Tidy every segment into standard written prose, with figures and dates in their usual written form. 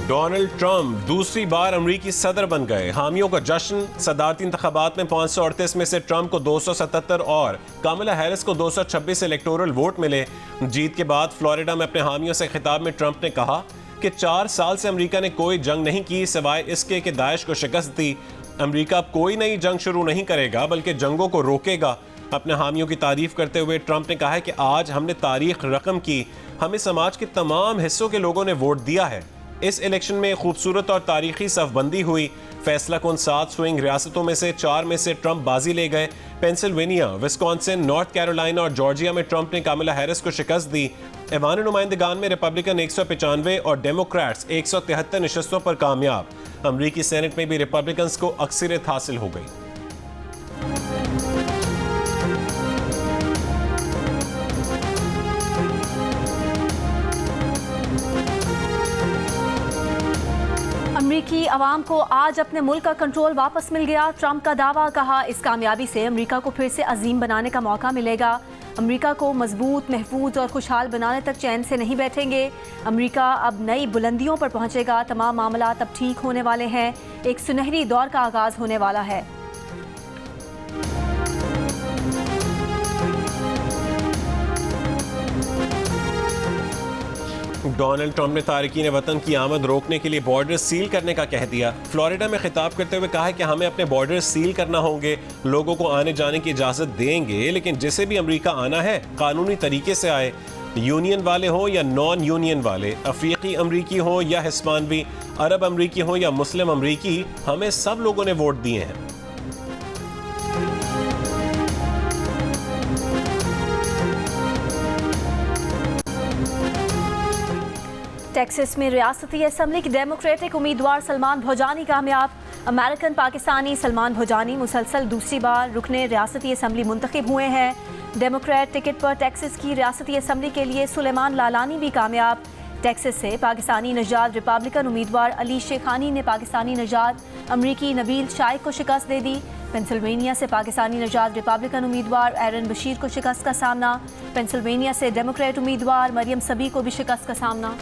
Donald Trump दूसरी बार अमरीकी सदर बन गए, हामियों का जश्न। सदारती इंतखाबात में 538 में से ट्रंप को 277 और कामला हैरिस को 226 इलेक्टोरल वोट मिले। जीत के बाद फ्लोरिडा में अपने हामियों से खिताब में ट्रंप ने कहा कि 4 साल से अमरीका ने कोई जंग नहीं की सिवाय इसके कि दाइश को शिकस्त दी। अमरीका अब कोई नई जंग शुरू नहीं करेगा बल्कि जंगों को रोकेगा। अपने हामियों की तारीफ करते हुए ट्रंप ने कहा है कि आज हमने तारीख रकम की, हमें समाज के तमाम हिस्सों के लोगों ने वोट दिया है। इस इलेक्शन में खूबसूरत और तारीखी सफबंदी हुई। फैसला कुन 7 स्विंग रियासतों में से 4 में से ट्रंप बाजी ले गए। पेंसिल्वेनिया, विस्कॉन्सिन, नॉर्थ कैरोलिना और जॉर्जिया में ट्रंप ने कामला हैरिस को शिकस्त दी। ऐवान नुमाइंदगान में रिपब्लिकन 195 और डेमोक्रेट्स 173 नशस्तों पर कामयाब। अमरीकी सेनेट में भी रिपब्लिकन्स को अक्सरियत हासिल हो गई। अमरीकी अवाम को आज अपने मुल्क का कंट्रोल वापस मिल गया। ट्रंप का दावा, कहा इस कामयाबी से अमरीका को फिर से अजीम बनाने का मौका मिलेगा। अमरीका को मजबूत, महफूज और खुशहाल बनाने तक चैन से नहीं बैठेंगे। अमरीका अब नई बुलंदियों पर पहुंचेगा। तमाम मामला अब ठीक होने वाले हैं। एक सुनहरी दौर का आगाज होने वाला है। डोनाल्ड ट्रंप ने तारकीन वतन की आमद रोकने के लिए बॉर्डर सील करने का कह दिया। फ्लोरिडा में खिताब करते हुए कहा है कि हमें अपने बॉर्डर सील करना होंगे, लोगों को आने जाने की इजाज़त देंगे, लेकिन जिसे भी अमेरिका आना है कानूनी तरीके से आए। यूनियन वाले हों या नॉन यूनियन वाले, अफ्रीकी अमरीकी हों या हिस्पानवी, अरब अमरीकी हों या मुस्लिम अमरीकी, हमें सब लोगों ने वोट दिए हैं। टेक्सास में रियासती असम्बली के डेमोक्रेटिक उम्मीदवार सलमान भोजानी कामयाब। अमेरिकन पाकिस्तानी सलमान भोजानी मुसलसल दूसरी बार रुकने रियासती असम्बली मुंतखब हुए हैं। डेमोक्रेट टिकट पर टेक्सास की रियासती असम्बली के लिए सुलेमान लालानी भी कामयाब। टेक्सास से पाकिस्तानी नजाद रिपब्लिकन उम्मीदवार अली शेखानी ने पाकिस्तानी नजाद अमरीकी नबील शाइक को शिकस्त दे दी। पेंसिल्वेनिया से पाकिस्तानी नजाद रिपब्लिकन उम्मीदवार एरन बशीर को शिकस्त का सामना। पेंसिल्वेनिया से डेमोक्रेट उम्मीदवार मरियम सबी को भी शिकस्त का सामना।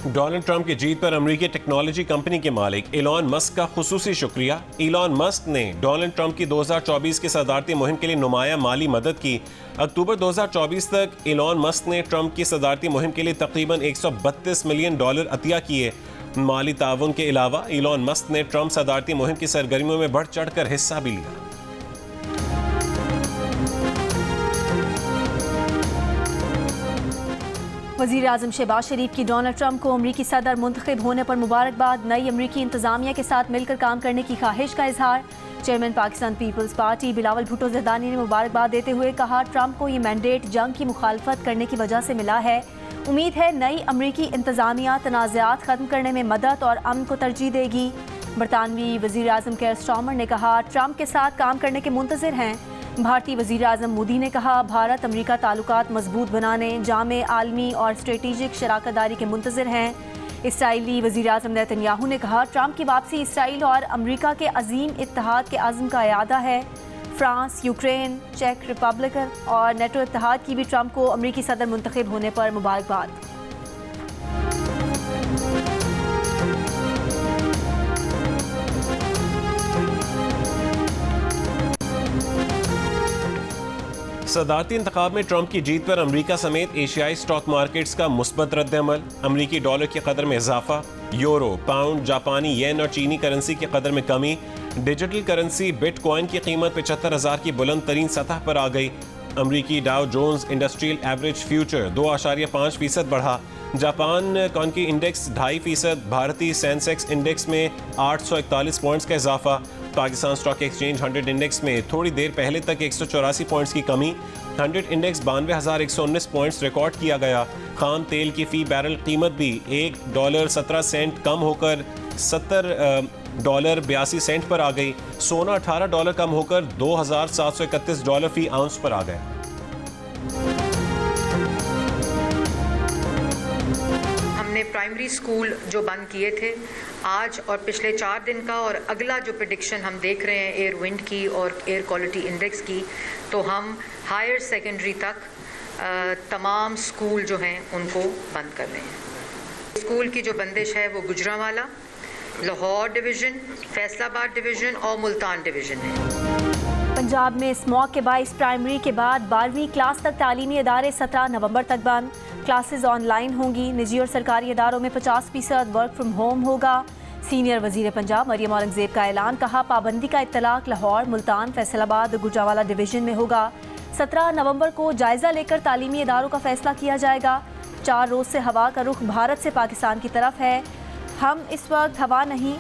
डोनाल्ड ट्रंप की जीत पर अमेरिकी टेक्नोलॉजी कंपनी के मालिक इलॉन मस्क का खुसूसी शुक्रिया। इलॉन मस्क ने डोनाल्ड ट्रंप की 2024 की सदारती मुहिम के लिए नुमाया माली मदद की। अक्टूबर 2024 तक इलॉन मस्क ने ट्रंप की सदारती मुहिम के लिए तकरीबन $132 मिलियन अतिया किए। माली ताउन के अलावा इलॉन मस्क ने ट्रंप सदारती मुहिम की सरगर्मियों में बढ़ चढ़ कर हिस्सा भी लिया। वज़ीर आज़म शहबाज शरीफ की डोनाल्ड ट्रंप को अमरीकी सदर मुंतखब होने पर मुबारकबाद। नई अमरीकी इंतजामिया के साथ मिलकर काम करने की ख्वाहिश का इजहार। चेयरमैन पाकिस्तान पीपल्स पार्टी बिलावल भुट्टो ज़रदानी ने मुबारकबाद देते हुए कहा, ट्रंप को ये मैंडेट जंग की मुखालफत करने की वजह से मिला है। उम्मीद है नई अमरीकी इंतजामिया तनाज़ात ख़त्म करने में मदद और अमन को तरजीह देगी। बरतानवी वज़ीर आज़म केयर स्टार्मर ने कहा, ट्रंप के साथ काम करने के मुंतज़िर हैं। भारतीय वज़ीर आज़म मोदी ने कहा, भारत अमरीका ताल्लुकात मजबूत बनाने, जामे आलमी और स्ट्रेटेजिक शराकतदारी के मुंतज़िर हैं। इसराइली वज़ीर आज़म नेतन्याहू ने कहा, ट्रंप की वापसी इसराइल और अमरीका के अजीम इत्तेहाद के आज़म का इरादा है। फ्रांस, यूक्रेन, चेक रिपब्लिक और नेटो इत्तेहाद की भी ट्रंप को अमरीकी सदर मुंतखब होने पर मुबारकबाद। सदारती इंतखाब में ट्रंप की जीत पर अमरीका समेत एशियाई स्टॉक मार्केट्स का मुस्बत रद्द-ए-अमल। अमरीकी डॉलर की कदर में इजाफा, यूरो, पाउंड, जापानी येन और चीनी करेंसी की कदर में कमी। डिजिटल करेंसी बिटकॉइन की कीमत 75,000 की बुलंद तरीन सतह पर आ गई। अमरीकी Dow Jones industrial average future 2.5% बढ़ा। जापान कॉन्की इंडेक्स 2.5%। भारतीय सेंसेक्स इंडेक्स में 841 पॉइंट्स का इजाफा। पाकिस्तान स्टॉक एक्सचेंज 100 इंडेक्स में थोड़ी देर पहले तक 184 पॉइंट्स की कमी। 100 इंडेक्स 92,119 पॉइंट्स रिकॉर्ड किया गया। खाम तेल की फ़ी बैरल कीमत भी $1.17 कम होकर $70.82 पर आ गई। सोना $18 कम होकर $2,731 फ़ी आउंस पर आ गया। हमने हमने प्राइमरी स्कूल जो बंद किए थे आज और पिछले 4 दिन का और अगला जो प्रेडिक्शन हम देख रहे हैं एयर विंड की और एयर क्वालिटी इंडेक्स की, तो हम हायर सेकेंडरी तक तमाम स्कूल जो हैं उनको बंद कर रहे हैं। स्कूल की जो बंदिश है वो गुजरांवाला, लाहौर डिवीज़न, फैसलाबाद डिवीज़न और मुल्तान डिवीज़न है। पंजाब में स्मॉग के बाइस प्राइमरी के बाद 12वीं क्लास तक तालीमी इदारे 17 नवंबर तक बंद। क्लासेस ऑनलाइन होंगी। निजी और सरकारी इदारों में 50% वर्क फ्रॉम होम होगा। सीनियर वजीर पंजाब मरियम औरंगजेब का ऐलान, कहा पाबंदी का इत्तलाक लाहौर, मुल्तान, फैसलाबाद और गुजरांवाला डिवीज़न में होगा। 17 नवंबर को जायज़ा लेकर तालीमी इदारों का फैसला किया जाएगा। 4 रोज़ से हवा का रुख भारत से पाकिस्तान की तरफ है। हम इस वक्त हवा नहीं,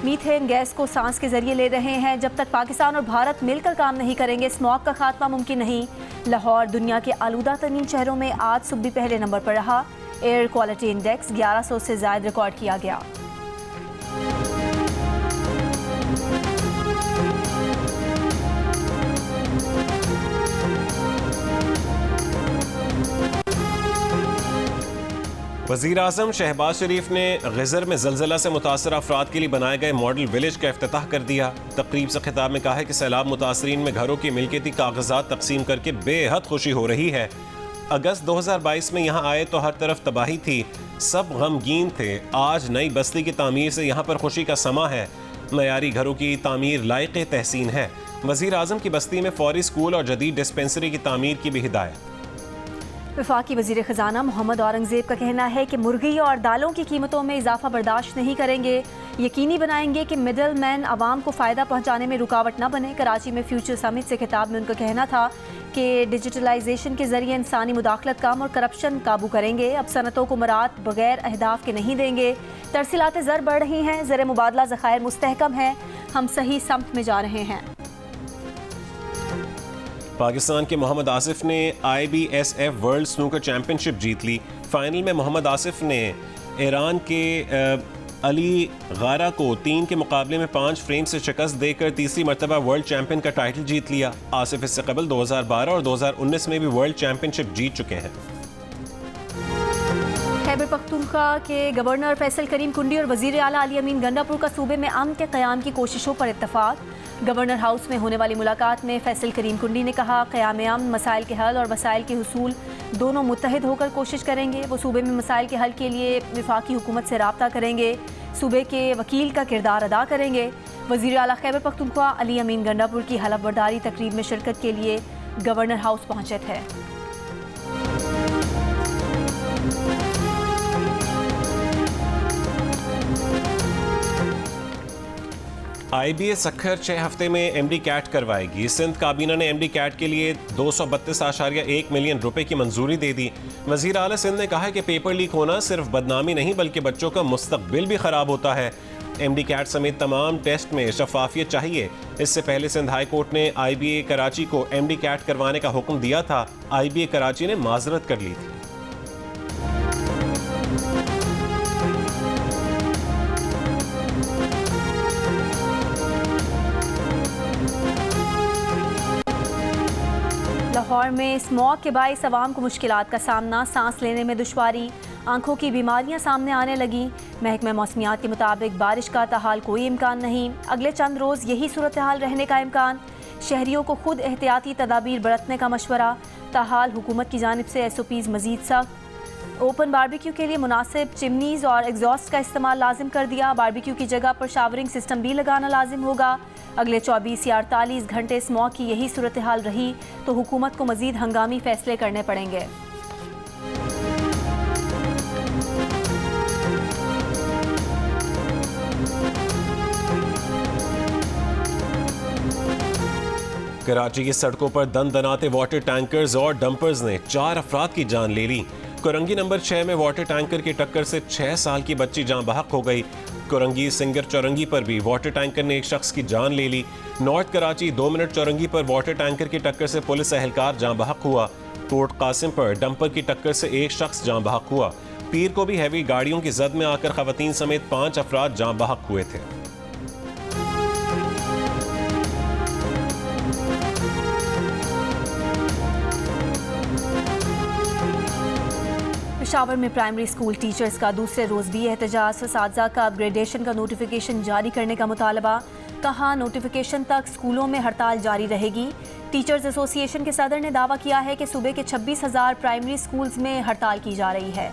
मीथेन गैस को सांस के जरिए ले रहे हैं। जब तक पाकिस्तान और भारत मिलकर काम नहीं करेंगे, स्मॉग का खात्मा मुमकिन नहीं। लाहौर दुनिया के आलूदा तरीन शहरों में आज सुबह पहले नंबर पर रहा। एयर क्वालिटी इंडेक्स 1100 से ज़ायद रिकॉर्ड किया गया। वज़ीर आज़म शहबाज शरीफ ने गज़र में ज़लज़ला से मुतासर अफराद के लिए बनाए गए मॉडल विलेज का इफ्तिताह कर दिया। तकरीब से खिताब में कहा है कि सैलाब मुतासरीन में घरों की मिल्कियती कागजात तकसीम करके बेहद खुशी हो रही है। अगस्त 2022 में यहाँ आए तो हर तरफ तबाही थी, सब गमगीन थे। आज नई बस्ती की तामीर से यहाँ पर खुशी का समा है। मयारी घरों की तामीर लायक तहसीन है। वज़ीर आज़म की बस्ती में फौरी स्कूल और जदीद डिस्पेंसरी की तामीर की भी हिदायत। वफाकी वज़ीर ख़जाना मोहम्मद औरंगजेब का कहना है कि मुर्गी और दालों की कीमतों में इजाफा बर्दाश्त नहीं करेंगे। यकीनी बनाएंगे कि मिडल मैन आवाम को फ़ायदा पहुँचाने में रुकावट न बने। कराची में फ्यूचर समिट से खिताब में उनका कहना था कि डिजिटलाइजेशन के ज़रिए इंसानी मुदाखलत कम और करप्शन काबू करेंगे। अब सनतों को मराद बगैर अहदाफ के नहीं देंगे। तरसीलात ज़र बढ़ रही हैं, ज़र मुबादला ज़खायर मुस्तहकम है, हम सही समत में जा रहे हैं। पाकिस्तान के मोहम्मद आसिफ ने IBSF वर्ल्ड स्नूकर चैंपियनशिप जीत ली। फाइनल में मोहम्मद आसिफ ने ईरान के अली गारा को 3 के मुकाबले में 5 फ्रेम से शिकस्त देकर तीसरी मरतबा वर्ल्ड चैंपियन का टाइटल जीत लिया। आसिफ इससे कबल 2012 और 2019 में भी वर्ल्ड चैंपियनशिप जीत चुके हैं। खैबर पख्तूनख्वा के गवर्नर फैसल करीम कुंडी और वज़ीर आला अली अमीन गंडापुर का सूबे में अमन के क़याम की कोशिशों पर इत्तफाक। गवर्नर हाउस में होने वाली मुलाकात में फैसल करीम कुंडी ने कहा क़याम अमन, मसाइल के हल और वसाइल के हुसूल दोनों मुत्तहिद होकर कोशिश करेंगे। वो सूबे में मसाइल के हल के लिए वफाकी हुकूमत से राब्ता करेंगे, सूबे के वकील का किरदार अदा करेंगे। वज़ीर आला खैबर पख्तूनख्वा अली अमीन गंडापुर की हलफ बर्दारी तकरीब में शिरकत के लिए गवर्नर हाउस पहुँचे थे। IBA सखर 6 हफ्ते में MD कैट करवाएगी। सिंध काबीना ने MD कैट के लिए 232.1 मिलियन रुपए की मंजूरी दे दी। वज़ीर आला सिंध ने कहा है कि पेपर लीक होना सिर्फ बदनामी नहीं बल्कि बच्चों का मुस्तकबिल भी ख़राब होता है। MD कैट समेत तमाम टेस्ट में शफाफियत चाहिए। इससे पहले सिंध हाई कोर्ट ने IBA कराची को MD कैट करवाने का हुक्म दिया था। IBA कराची ने माजरत कर ली थी। लाहौर में स्मॉग के बाइस अवाम को मुश्किलात का सामना, सांस लेने में दुश्वारी, आंखों की बीमारियां सामने आने लगी। महकमा मौसमियात के मुताबिक बारिश का ताहाल कोई इम्कान नहीं। अगले चंद रोज़ यही सूरत हाल रहने का इम्कान। शहरियों को खुद एहतियाती तदाबीर बरतने का मशवरा। ताहाल हुकूमत की जानिब से SOPs मजीद सख्त। ओपन बारबेक्यू के लिए मुनासिब चिमनीज़ और एग्जॉस्ट का इस्तेमाल लाजिम कर दिया। बारबेक्यू की जगह पर शावरिंग सिस्टम भी लगाना लाजिम होगा। अगले 24 या 48 घंटे स्मॉग की यही सूरत हाल रही तो हुकूमत को मजीद हंगामी फैसले करने पड़ेंगे। कराची की सड़कों पर दनाते वाटर टैंकर्स और डंपर्स ने 4 अफराद की जान ले ली। कोरंगी नंबर 6 में वाटर टैंकर की टक्कर से 6 साल की बच्ची जान बहक हो गई। कोरंगी सिंगर चौरंगी पर भी वाटर टैंकर ने एक शख्स की जान ले ली। नॉर्थ कराची 2 मिनट चौरंगी पर वाटर टैंकर की टक्कर से पुलिस एहलकार जान बहक हुआ। कोट कासिम पर डंपर की टक्कर से एक शख्स जान बहक हुआ। पीर को भी हैवी गाड़ियों की जद में आकर खवातीन समेत 5 अफराद जान बहक हुए थे। पेशावर में प्राइमरी स्कूल टीचर्स का दूसरे रोज़ भी एहतजाज, असातिज़ा का अपग्रेडेशन का नोटिफिकेशन जारी करने का मुतालबा। कहा नोटिफिकेशन तक स्कूलों में हड़ताल जारी रहेगी। टीचर्स एसोसिएशन के सदर ने दावा किया है कि सूबे के 26,000 प्राइमरी स्कूल्स में हड़ताल की जा रही है।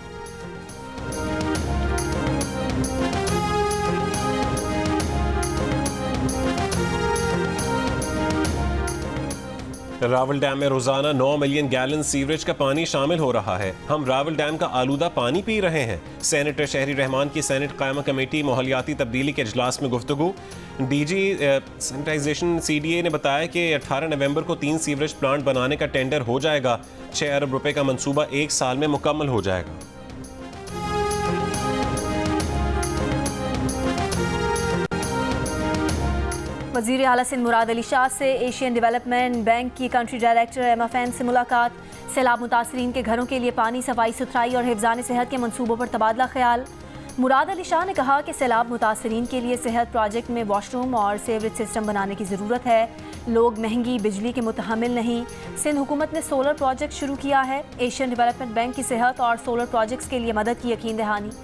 रावल डैम में रोजाना 9 मिलियन गैलन सीवरेज का पानी शामिल हो रहा है। हम रावल डैम का आलूदा पानी पी रहे हैं। सेनेटर शहरी रहमान की सेनेट कायमा कमेटी माहौलियाती तब्दीली के इजलास में गुफ्तगू। डीजी सैनिटाइजेशन CDA ने बताया कि 18 नवंबर को 3 सीवरेज प्लांट बनाने का टेंडर हो जाएगा। 6 अरब रुपए का मंसूबा 1 साल में मुकम्मल हो जाएगा। वज़ीर आला सिंध मुराद अली शाह से एशियन डेवलपमेंट बैंक की कंट्री डायरेक्टर MFN से मुलाकात। सैलाब मुतासरीन के घरों के लिए पानी, सफाई सुथराई और हिफ्ज़ान सेहत के मंसूबों पर तबादला ख्याल। मुराद अली शाह ने कहा कि सैलाब मुतासरीन के लिए सेहत प्रोजेक्ट में वॉशरूम और सेवरेज सिस्टम बनाने की ज़रूरत है। लोग महंगी बिजली के मुतहम्मिल नहीं। सिंध हुकूमत ने सोलर प्रोजेक्ट शुरू किया है। एशियन डेवलपमेंट बैंक की सेहत और सोलर प्रोजेक्ट्स के लिए मदद की यकीन दहानी।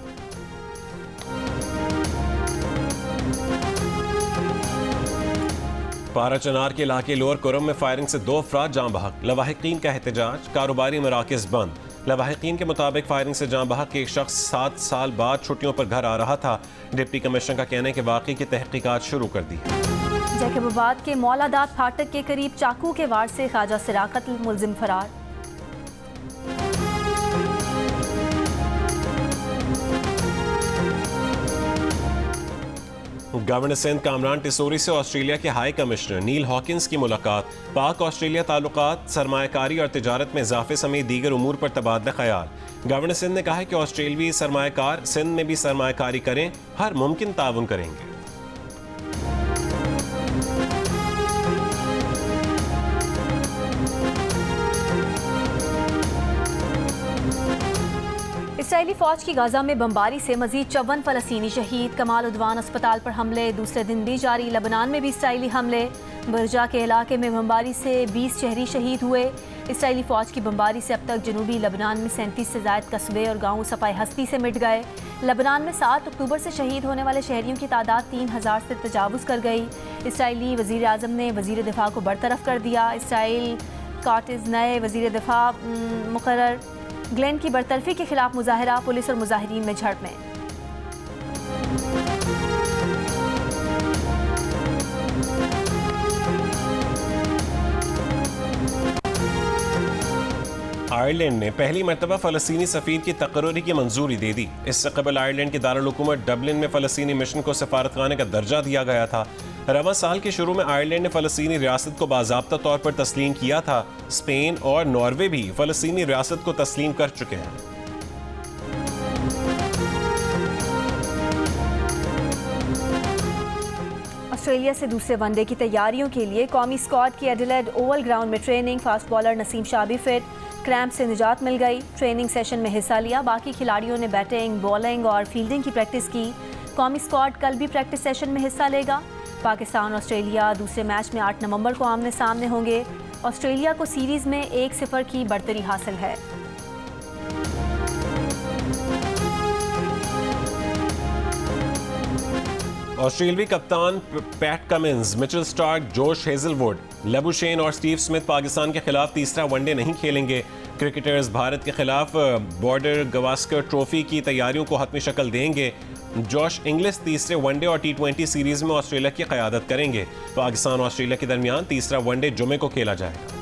पारा चनार के इलाके लोअर कुरम में फायरिंग से 2 अफराद जाँ बहक। लवाहिकीन का एहतजाज, कारोबारी मराकज़ बंद। लवाहिकीन के मुताबिक फायरिंग से जाँ बहक एक शख्स 7 साल बाद छुट्टियों पर घर आ रहा था। डिप्टी कमिश्नर का कहना है कि वाक़ई की तहकीकात शुरू कर दी। जैकबाबाद के मौलादात फाटक के करीब चाकू के वार से ख्वाजा सिराकत मुलजिम फरार। गवर्नर सिंध कामरान टिसोरी से ऑस्ट्रेलिया के हाई कमिश्नर नील हॉकिंस की मुलाकात। पाक ऑस्ट्रेलिया ताल्लुकात, सरमायाकारी और तिजारत में इजाफे समेत दीगर उमूर पर तबादला ख्याल। गवर्नर सिंध ने कहा है कि ऑस्ट्रेलियावी सरमायाकार सिंध में भी सरमायाकारी करें, हर मुमकिन ताउन करेंगे। इसराइली फौज की गाजा में बमबारी से मजीद 54 फलस्तीनी शहीद। कमाल उद्वान अस्पताल पर हमले दूसरे दिन भी जारी। लबनान में भी इसराइली हमले। बरजा के इलाके में बमबारी से 20 शहरी शहीद हुए। इसराइली फौज की बमबारी से अब तक जनूबी लबनान में 37 से ज़ायद कस्बे और गाँव सफाई हस्ती से मिट गए। लबनान में 7 अक्टूबर से शहीद होने वाले शहरियों की तादाद 3000 से तजावुज़ कर गई। इसराइली वज़ीर आज़म ने वज़ीर दिफा को बरतरफ कर दिया। इसराइल काटिज़ नए वज़ीर दिफा मुकर्रर। ग्लेन की बरतरफी के खिलाफ मुजाहरा, पुलिस और मुजाहिरीन में झड़पें। आयरलैंड ने पहली मरतबा फ़लस्तीनी सफ़ीर की तकर्री की मंजूरी दे दी। इससे कबल आयरलैंड की दारुल हुकूमत डबलिन में फ़लस्तीनी मिशन को सफारतखाने का दर्जा दिया गया था। रवां साल के शुरू में आयरलैंड ने फ़लस्तीनी रियासत को बाज़ाब्ता तौर पर तस्लीम किया था। स्पेन और नॉर्वे भी फ़लस्तीनी रियासत को तस्लीम कर चुके हैं। ऑस्ट्रेलिया से दूसरे वनडे की तैयारियों के लिए कौमी स्क्वाड की एडिलेड ओवल ग्राउंड में training. Fast bowler Naseem Shah भी फिट। क्रैम्प से निजात मिल गई। ट्रेनिंग सेशन में हिस्सा लिया। बाकी खिलाड़ियों ने बैटिंग, बॉलिंग और फील्डिंग की प्रैक्टिस की। कौमी स्क्वाड कल भी प्रैक्टिस सेशन में हिस्सा लेगा। पाकिस्तान ऑस्ट्रेलिया दूसरे मैच में 8 नवंबर को आमने सामने होंगे। ऑस्ट्रेलिया को सीरीज में 1-0 की बढ़तरी हासिल है। ऑस्ट्रेलियावी कप्तान PAT Cummins, Mitchell Starc, Josh Hazlewood, Labuschagne और स्टीव स्मिथ पाकिस्तान के खिलाफ तीसरा वनडे नहीं खेलेंगे। क्रिकेटर्स भारत के खिलाफ बॉर्डर गवास्कर ट्रॉफी की तैयारियों को हतमी शक्ल देंगे। जॉश इंग्लिश तीसरे वनडे और T20 सीरीज में ऑस्ट्रेलिया की क़यादत करेंगे। पाकिस्तान और ऑस्ट्रेलिया के दरमियान तीसरा वनडे जुमे को खेला जाएगा।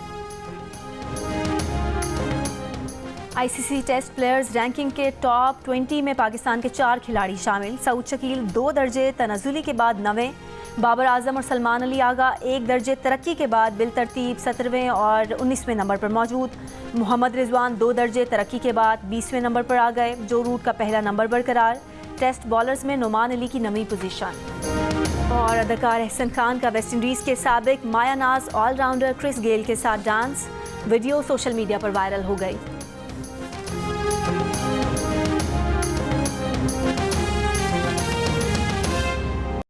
ICC टेस्ट प्लेयर्स रैंकिंग के टॉप 20 में पाकिस्तान के 4 खिलाड़ी शामिल। सऊद शकील 2 दर्जे तनज़ुली के बाद 9वें, बाबर आजम और सलमान अली आगा 1 दर्जे तरक्की के बाद बिलतरतीब 17वें और 19वें नंबर पर मौजूद। मोहम्मद रिजवान 2 दर्जे तरक्की के बाद 20वें नंबर पर आ गए। जो रूट का पहला नंबर बरकरार। टेस्ट बॉलर्स में नुमान अली की 9वीं पोजीशन। और अदाकार एहसन खान का वेस्ट इंडीज़ के साबिक माया नाज ऑलराउंडर क्रिस गेल के साथ डांस। वीडियो सोशल मीडिया पर वायरल हो गई।